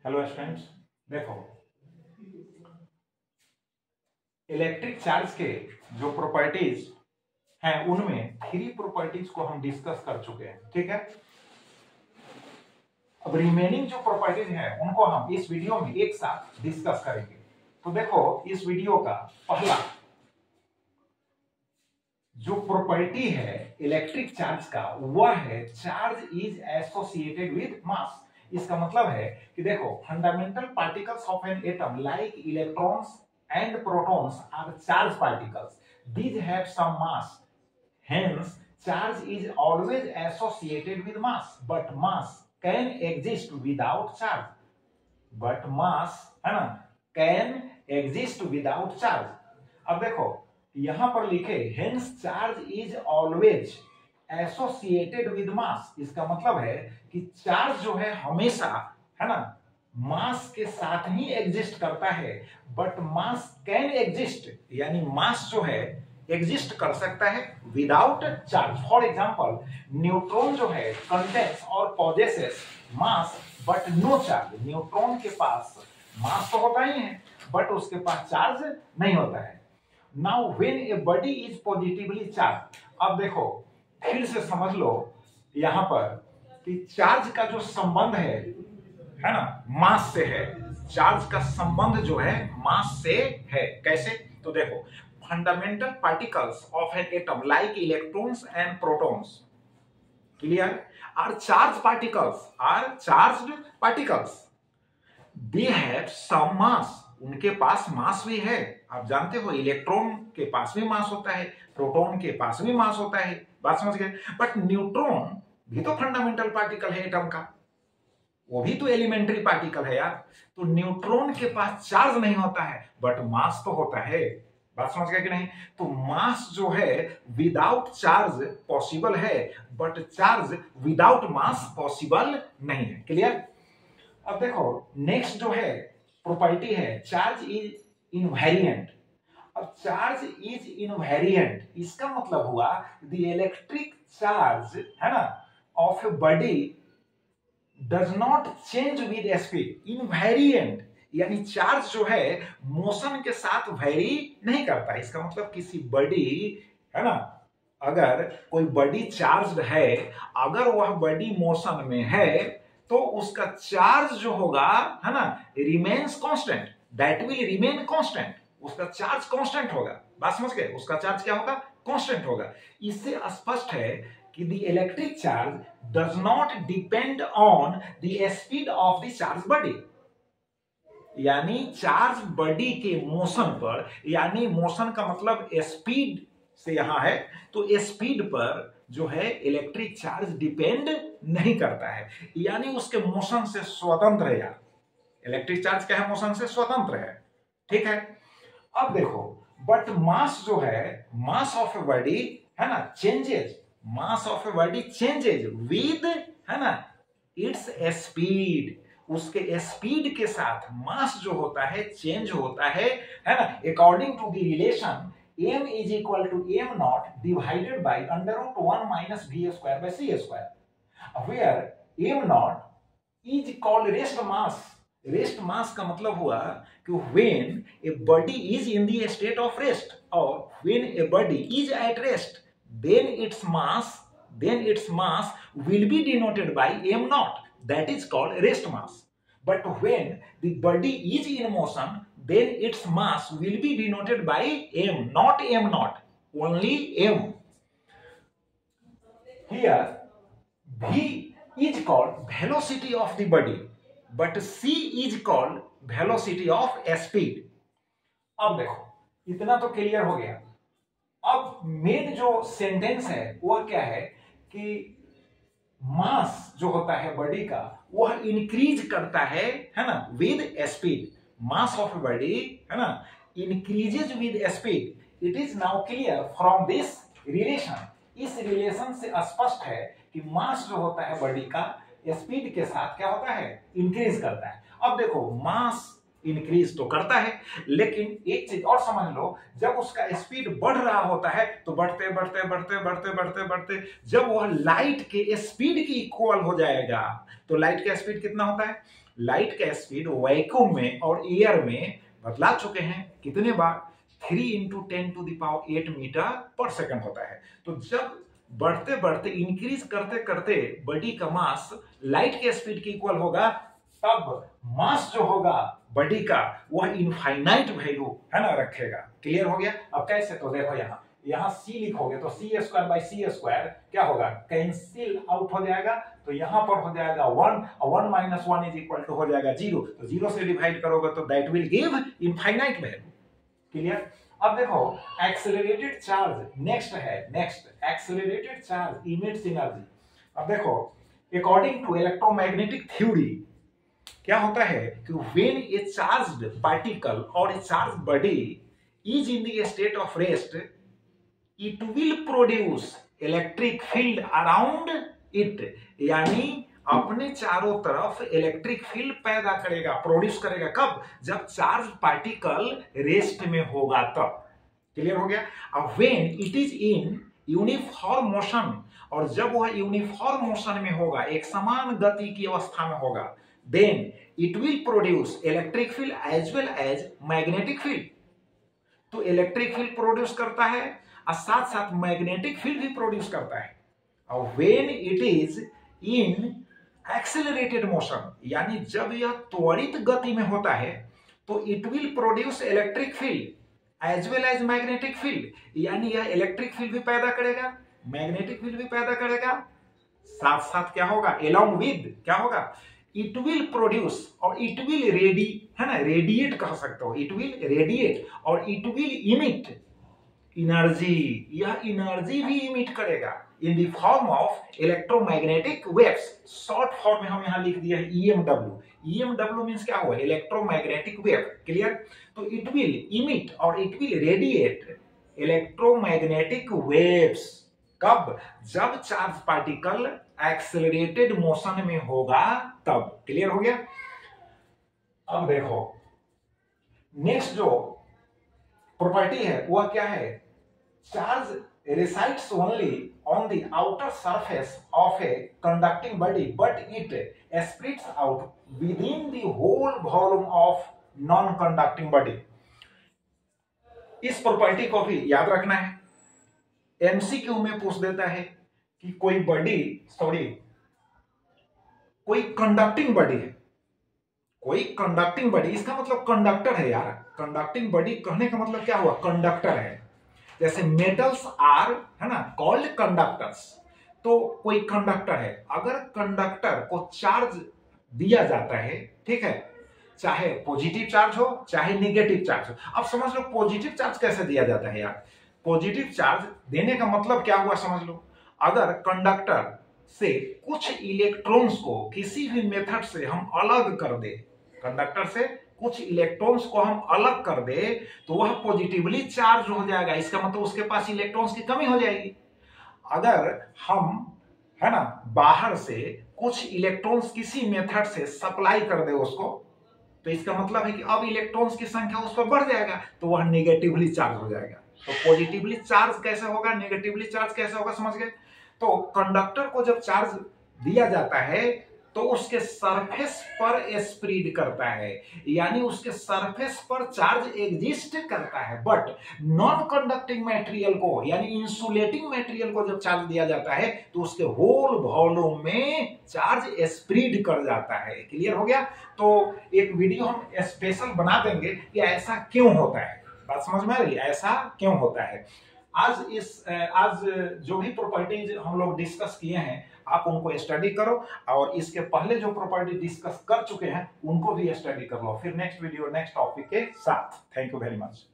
Hello students, देखो electric charge के जो प्रॉपर्टीज हैं उनमें थ्री प्रॉपर्टीज को हम डिस्कस कर चुके हैं। ठीक है, अब रिमेनिंग जो प्रॉपर्टीज हैं उनको हम इस वीडियो में एक साथ डिस्कस करेंगे। तो देखो इस वीडियो का पहला जो प्रॉपर्टी है इलेक्ट्रिक चार्ज का वह है charge is associated with mass. इसका मतलब है कि देखो fundamental particles of an atom like electrons and protons are charge particles, these have some mass, hence charge is always associated with mass, but mass can exist without charge, but mass है ना can exist without charge। अब देखो यहां पर लिखे hence charge is always associated with mass, इसका मतलब है कि चार्ज जो है हमेशा है ना मास के साथ ही एग्जिस्ट करता है, बट मास कैन एग्जिस्ट, यानी मास जो है एग्जिस्ट कर सकता है without charge. For example neutron जो है कंटेन्स और possesses mass but no charge. Neutron के पास मास तो होता ही है बट उसके पास चार्ज नहीं होता है। Now when a body is positively charge, अब देखो फिर से समझ लो यहां पर कि चार्ज का जो संबंध है ना मास से है। चार्ज का संबंध जो है मास से है। कैसे? तो देखो fundamental particles of an atom like electrons and protons, clear, are charge particles, they have some mass, उनके पास मास भी है। आप जानते हो इलेक्ट्रॉन के पास भी मास होता है, प्रोटॉन के पास भी मास होता है, बात समझ गए। बट न्यूट्रॉन भी तो फंडामेंटल पार्टिकल है एटम का, वो भी तो एलिमेंट्री पार्टिकल है यार। तो न्यूट्रॉन के पास चार्ज नहीं होता है बट मास तो होता है, बात समझ गए कि नहीं। तो मास जो है विदाउट चार्ज पॉसिबल है but charge without mass possible नहीं है, क्लियर। अब देखो नेक्स्ट जो है प्रॉपर्टी है चार्ज इज इनवेरिएंट। अब चार्ज इज इनवेरिएंट इसका मतलब हुआ द इलेक्ट्रिक चार्ज है ना of a body does not change with speed. Invariant यानी चार्ज जो है मोशन के साथ वेरी नहीं करता। इसका मतलब किसी बॉडी है ना, अगर कोई बॉडी चार्ज है, अगर वह बॉडी मोशन में है तो उसका चार्ज जो होगा है ना remains constant, that will remain constant, उसका चार्ज कांस्टेंट होगा। बात समझ गए, उसका चार्ज क्या होगा? कांस्टेंट होगा। इससे स्पष्ट है कि the electric charge does not depend on the speed of the charge body, यानी चार्ज बॉडी के मोशन पर, यानी मोशन का मतलब स्पीड से यहां है, तो स्पीड पर जो है इलेक्ट्रिक चार्ज डिपेंड नहीं करता है, यानी उसके मोशन से स्वतंत्र है यार। इलेक्ट्रिक चार्ज क्या है? मोशन से स्वतंत्र है, ठीक है। अब देखो बट मास जो है, मास ऑफ ए बॉडी है ना changes, mass of a body changes with है ना इट्स स्पीड, उसके स्पीड के साथ मास जो होता है चेंज होता है ना, according to the relation m is equal to m naught divided by under root 1 minus v square by c square, where m naught is called rest mass। Rest mass का मतलब हुआ कि when a body is in the state of rest or when a body is at rest, then its mass will be denoted by m naught, that is called rest mass। But when the body is in motion, then its mass will be denoted by m, not m naught, only m। Here v is called velocity of the body, but c is called velocity of speed। अब देखो इतना तो clear हो गया। अब main जो sentence है वो क्या है कि मास जो होता है बॉडी का वह इंक्रीज करता है ना with speed. Mass of body है ना increases with speed. It is now clear from this relation. इस रिलेशन से स्पष्ट है कि मास जो होता है बॉडी का स्पीड के साथ क्या होता है? इंक्रीज करता है। अब देखो मास इंक्रीज तो करता है, लेकिन एक चीज और समझ लो, जब उसका स्पीड बढ़ रहा होता है तो बढ़ते बढ़ते बढ़ते बढ़ते बढ़ते बढ़ते जब वह लाइट के स्पीड की इक्वल हो जाएगा, तो लाइट का स्पीड कितना होता है? लाइट का स्पीड वैक्यूम में और एयर में बदला चुके हैं कितने बार? 3 इंटू 10⁸ मीटर पर सेकंड होता है। तो जब बढ़ते बढ़ते इंक्रीज करते करते बॉडी का मास लाइट के स्पीड की इक्वल होगा, तब मास जो होगा बॉडी का वह इनफाइनाइट वैल्यू है ना रखेगा। क्लियर हो गया? अब कैसे? तो देखो यहाँ c लिखोगे तो c² क्या होगा? कैंसिल आउट हो जाएगा, तो यहाँ पर हो जाएगा 1 और 1 माइनस 1 इज इक्वल टू हो जाएगा 0। तो 0 से डिवाइड करोगे तो that will give infinite value. Clear? अब देखो एक्सेलरेटेड चार्ज नेक्स्ट है, एक्सेलरेटेड चार्ज इमिट्स एनर्जी। अब देखो अकॉर्डिंग टू इलेक्ट्रोमैग्नेटिक थ्योरी क्या होता है कि व्हेन ए चार्ज्ड पार्टिकल और ए charge body is in the state of rest, it will produce electric field around it, यानी अपने चारों तरफ इलेक्ट्रिक फील्ड पैदा करेगा, प्रोड्यूस करेगा। कब? जब चार्ज पार्टिकल रेस्ट में होगा तब। क्लियर हो गया? अब when it is in uniform motion, और जब वह यूनिफॉर्म मोशन में होगा, एक समान गति की अवस्था में होगा, then it will produce electric field as well as magnetic field. तो इलेक्ट्रिक फील्ड प्रोड्यूस करता है और साथ साथ मैग्नेटिक फील्ड भी प्रोड्यूस करता है। और when it is in accelerated motion, यानी जब यह त्वरित गति में होता है, तो it will produce electric field as well as magnetic field, यानी यह इलेक्ट्रिक फील्ड भी पैदा करेगा, मैग्नेटिक फील्ड भी पैदा करेगा, साथ साथ क्या होगा? अलोंग विद क्या होगा? इट विल प्रोड्यूस और इट विल है ना, रेडिएट कह सकते हो, इट विल रेडिएट और इट विल इमिट एनर्जी, यह एनर्जी भी इमिट करेगा in the form of electromagnetic waves. Short form में हम यहां लिख दिया है EMW। EMW मींस क्या हुआ? Electromagnetic wave. क्लियर? तो इट विल इमिट और it will radiate electromagnetic waves. कब? जब चार्ज पार्टिकल एक्सेलरेटेड मोशन में होगा तब। क्लियर हो गया? अब देखो नेक्स्ट जो प्रॉपर्टी है वह क्या है? Charge resides only on the outer surface of a conducting body, but it spreads out within the whole volume of non-conducting body। इस प्रॉपर्टी को भी याद रखना है। एमसीक्यू में पूछ देता है कि कोई कंडक्टिंग बॉडी है, कोई कंडक्टिंग बॉडी, इसका मतलब कंडक्टर है यार। कंडक्टिंग बॉडी कहने का मतलब क्या हुआ? कंडक्टर है। जैसे मेटल्स आर है ना कॉल्ड कंडक्टर्स, तो कोई कंडक्टर है। अगर कंडक्टर को चार्ज दिया जाता है, ठीक है, चाहे पॉजिटिव चार्ज हो चाहे नेगेटिव चार्ज हो। अब समझ लो पॉजिटिव चार्ज कैसे दिया जाता है यार। पॉजिटिव चार्ज देने का मतलब क्या हुआ समझ लो। अगर कंडक्टर से कुछ इलेक्ट्रॉन्स को किसी भी मेथड से हम अलग कर दे, कंडक्टर से कुछ इलेक्ट्रॉन्स को हम अलग कर दे, तो वह पॉजिटिवली चार्ज हो जाएगा। इसका मतलब उसके पास इलेक्ट्रॉन्स की कमी हो जाएगी। अगर हम है ना बाहर से कुछ इलेक्ट्रॉन्स किसी मेथड से सप्लाई कर दे उसको, तो इसका मतलब है कि अब इलेक्ट्रॉन्स की संख्या उस पर बढ़ जाएगा, तो वह नेगेटिवली चार्ज हो जाएगा। तो पॉजिटिवली चार्ज कैसे होगा, नेगेटिवली चार्ज कैसे होगा, समझ गए? तो कंडक्टर को जब चार्ज दिया जाता है तो उसके सरफेस पर स्प्रेड करता है, यानी उसके सरफेस पर चार्ज एग्जिस्ट करता है। बट नॉन कंडक्टिंग मटेरियल को यानी इंसुलेटिंग मटेरियल को जब चार्ज दिया जाता है तो उसके होल वॉल्यूम में चार्ज स्प्रेड कर जाता है। क्लियर हो गया? तो एक वीडियो हम स्पेशल बना देंगे कि ऐसा क्यों होता है। बात समझ में आ रही है? ऐसा क्यों होता है। आज जो भी प्रॉपर्टीज हम लोग डिस्कस किए हैं आप उनको स्टडी करो, और इसके पहले जो प्रॉपर्टी डिस्कस कर चुके हैं उनको भी स्टडी कर लो। फिर नेक्स्ट वीडियो नेक्स्ट टॉपिक के साथ। Thank you very much.